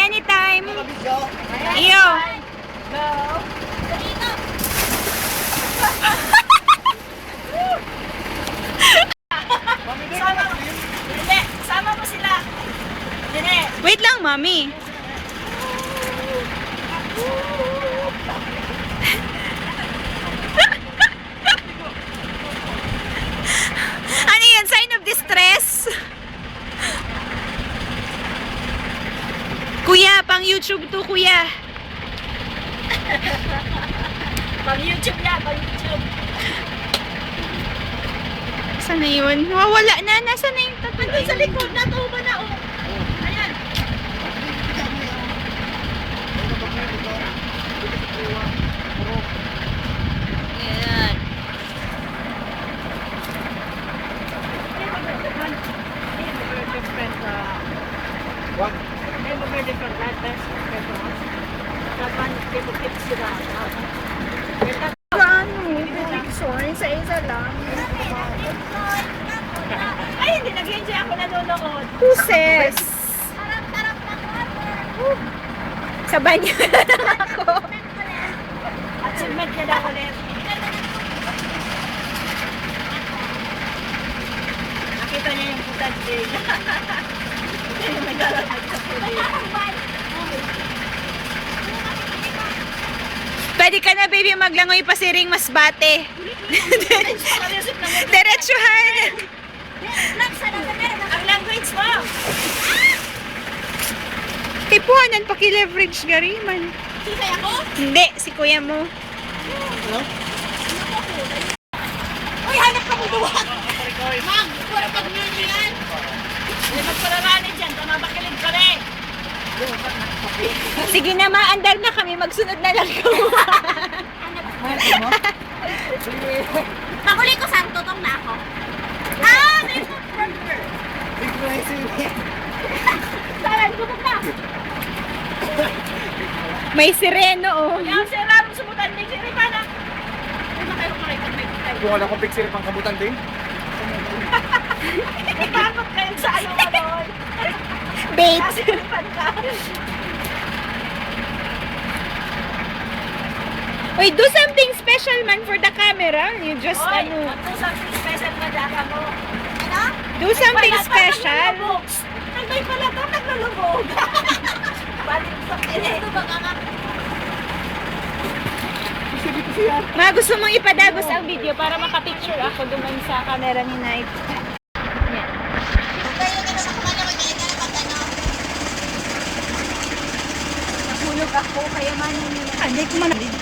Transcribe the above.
anytime. Iyo. Sama mo sila. Wait lang, mami. Ano yun? Sign of distress? Kuya, pang YouTube to, kuya. Pang YouTube yan, pang YouTube. Saan na yun? Wala na. Nasaan na yung tatlo? Nandun sa likod, natuba na oh. Ayan. Ayan. Sorry, sa isa lang. Ay, hindi nag-enjoy ako nanonood. Puses. Sa banyo na lang ako. Achievement ka daw ulit. Nakita niya yung putad din. Yung naglalakad sa pulis. Pwede ka na, baby, maglangoy pa si Ring Masbate. Diretsuhan. Ang language mo! Tipuanan, paki-leverage gariman. Sisay ako? Hindi, si kuya mo. Uy, hanap ka mo buwag! Ma'am, pura pag nyo yan! Hindi magpararani dyan, tamabakilig ka rin! Sige na, maandar na kami. Magsunod na lang ko. Paguli ko saan tutong na ako. Ah! May burger! Saran, gubog na! May sireno, oh. Yung sira mo sumutan din, siri pa na! Ay, makayo makikot may kitay. Kung wala kong picture pang kabutan din. Ikakot kayo sa ano ka doon. Bait. Nasiripan ka. Uy, do something special man for the camera. You just, Oy, ano, magto something special na daka mo. Ano? do something special. Nagbay pala to, naglulubog. Balik sa pinito ba ka nga? Ma, gusto mong ipadagos ang video para makapicture ako duman sa camera ni Night. Yan. Nahulog ako, kaya man. Hindi ko man.